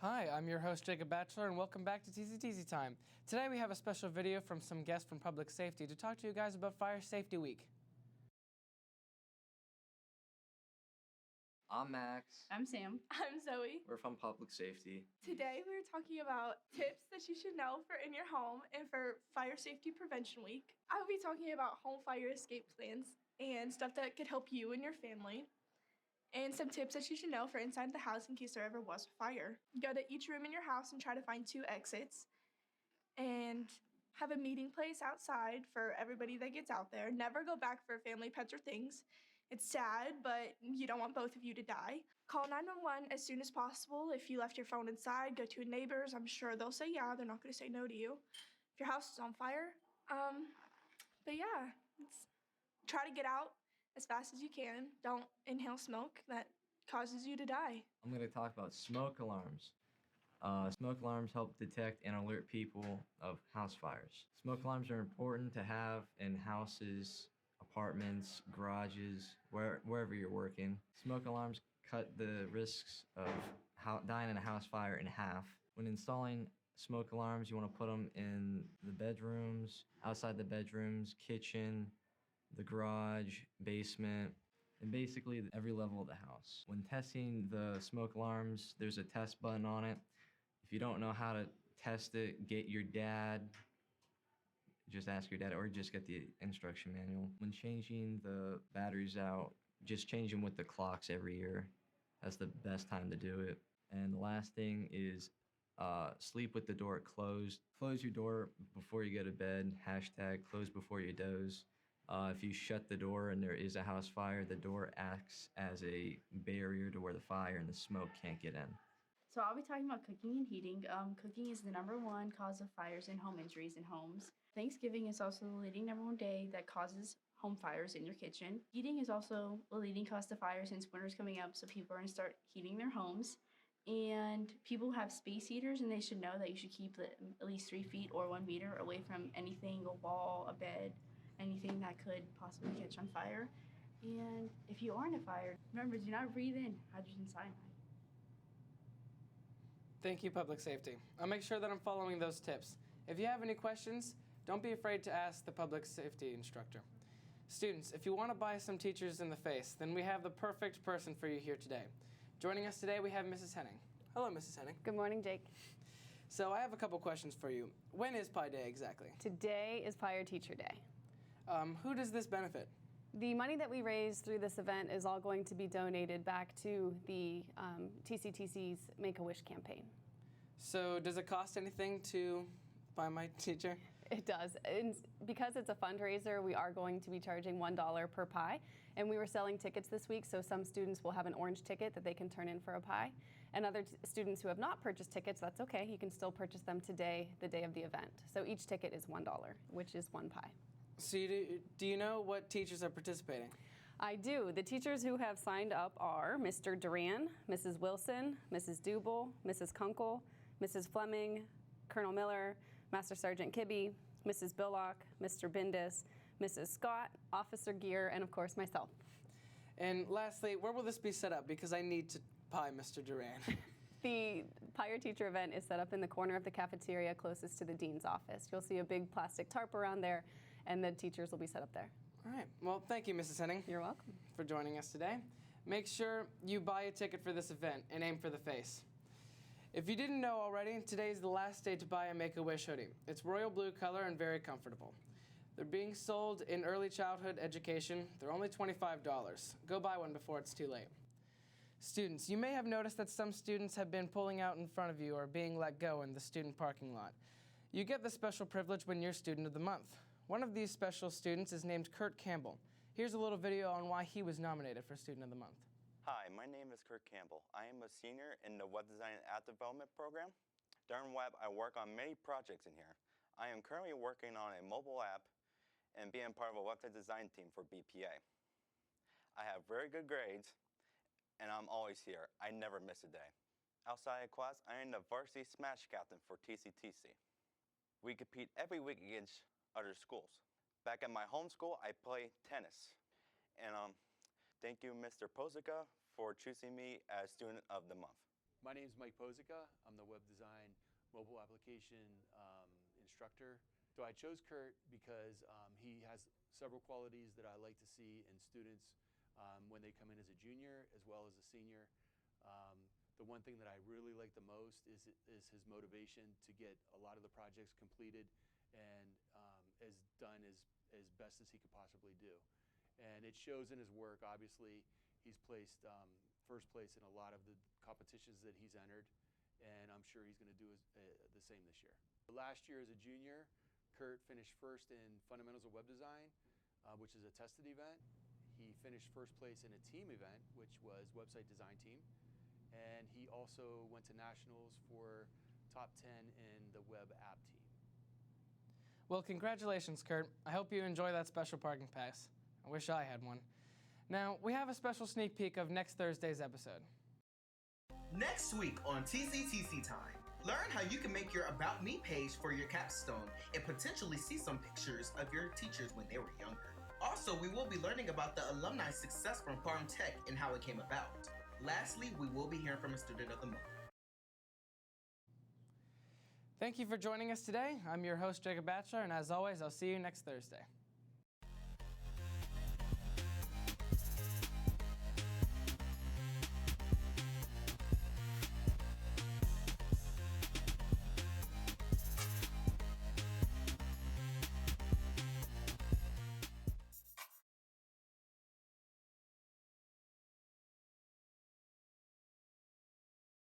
Hi, I'm your host Jacob Batchelor, and welcome back to TCTC Time. Today we have a special video from some guests from Public Safety to talk to you guys about Fire Safety Week. I'm Max. I'm Sam. I'm Zoe. We're from Public Safety. Today we're talking about tips that you should know for in your home and for Fire Safety Prevention Week. I will be talking about home fire escape plans and stuff that could help you and your family, and some tips that you should know for inside the house in case there ever was a fire. Go to each room in your house and try to find 2 exits, and have a meeting place outside for everybody that gets out there. Never go back for family, pets, or things. It's sad, but you don't want both of you to die. Call 911 as soon as possible. If you left your phone inside, go to a neighbor's. I'm sure they'll say yeah. They're not going to say no to you. If your house is on fire. But yeah, try to get out as fast as you can. Don't inhale smoke. That causes you to die. I'm going to talk about smoke alarms. Smoke alarms help detect and alert people of house fires. Smoke alarms are important to have in houses, apartments, garages, wherever you're working. Smoke alarms cut the risks of dying in a house fire in half. When installing smoke alarms, you want to put them in the bedrooms, outside the bedrooms, kitchen, the garage, basement, and basically every level of the house. When testing the smoke alarms, there's a test button on it. If you don't know how to test it, get your dad. Just ask your dad, or just get the instruction manual. When changing the batteries out, just change them with the clocks every year. That's the best time to do it. And the last thing is sleep with the door closed. Close your door before you go to bed. # close before you doze. If you shut the door and there is a house fire, the door acts as a barrier to where the fire and the smoke can't get in. So I'll be talking about cooking and heating. Cooking is the #1 cause of fires and home injuries in homes. Thanksgiving is also the leading #1 day that causes home fires in your kitchen. Heating is also the leading cause to fires since winter's coming up, so people are going to start heating their homes. And people have space heaters, and they should know that you should keep at least 3 feet or 1 meter away from anything, a wall, a bed, anything that could possibly catch on fire. And if you are in a fire, remember, do not breathe in hydrogen cyanide. Thank you, Public Safety. I'll make sure that I'm following those tips. If you have any questions, don't be afraid to ask the Public Safety instructor. Students, if you want to buy some teachers in the face, then we have the perfect person for you here today. Joining us today, we have Mrs. Henning. Hello, Mrs. Henning. Good morning, Jake. So I have a couple questions for you. When is Pi Day exactly? Today is Pie Your Teacher Day. Who does this benefit? The money that we raise through this event is all going to be donated back to the TCTC's Make-A-Wish campaign. So does it cost anything to buy my teacher? It does. And because it's a fundraiser, we are going to be charging $1 per pie. And we were selling tickets this week, so some students will have an orange ticket that they can turn in for a pie. And other students who have not purchased tickets, that's okay. You can still purchase them today, the day of the event. So each ticket is $1, which is 1 pie. So do you know what teachers are participating? I do. The teachers who have signed up are Mr. Duran, Mrs. Wilson, Mrs. Dubel, Mrs. Kunkel, Mrs. Fleming, Colonel Miller, Master Sergeant Kibbe, Mrs. Billock, Mr. Bindis, Mrs. Scott, Officer Gear, and of course myself. And lastly, where will this be set up? Because I need to pie Mr. Duran. The Pie Your Teacher event is set up in the corner of the cafeteria closest to the dean's office. You'll see a big plastic tarp around there, and the teachers will be set up there. All right. Well, thank you, Mrs. Henning. You're welcome. For joining us today. Make sure you buy a ticket for this event and aim for the face. If you didn't know already, today is the last day to buy a Make-A-Wish hoodie. It's royal blue color and very comfortable. They're being sold in early childhood education. They're only $25. Go buy one before it's too late. Students, you may have noticed that some students have been pulling out in front of you or being let go in the student parking lot. You get the special privilege when you're Student of the Month. One of these special students is named Kurt Cambell. Here's a little video on why he was nominated for Student of the Month. Hi, my name is Kurt Cambell. I am a senior in the Web Design and App Development program. During web, I work on many projects in here. I am currently working on a mobile app and being part of a website design team for BPA. I have very good grades, and I'm always here. I never miss a day. Outside of class, I am the varsity smash captain for TCTC. We compete every week against other schools. Back at my home school, I play tennis. And thank you, Mr. Posica, for choosing me as Student of the Month. My name is Mike Pozica. I'm the web design mobile application instructor. So I chose Kurt because he has several qualities that I like to see in students when they come in as a junior as well as a senior. The one thing that I really like the most is his motivation to get a lot of the projects completed and done as best as he could possibly do. And it shows in his work. Obviously, he's placed first place in a lot of the competitions that he's entered, and I'm sure he's going to do the same this year. Last year as a junior, Kurt finished first in Fundamentals of Web Design, which is a tested event. He finished first place in a team event, which was Website Design Team. And he also went to nationals for top 10 in the web app team. Well, congratulations, Kurt. I hope you enjoy that special parking pass. I wish I had one. Now, we have a special sneak peek of next Thursday's episode. Next week on TCTC Time, learn how you can make your About Me page for your capstone and potentially see some pictures of your teachers when they were younger. Also, we will be learning about the alumni success from Farm Tech and how it came about. Lastly, we will be hearing from a student of the month. Thank you for joining us today. I'm your host, Jacob Batchelor, and as always, I'll see you next Thursday.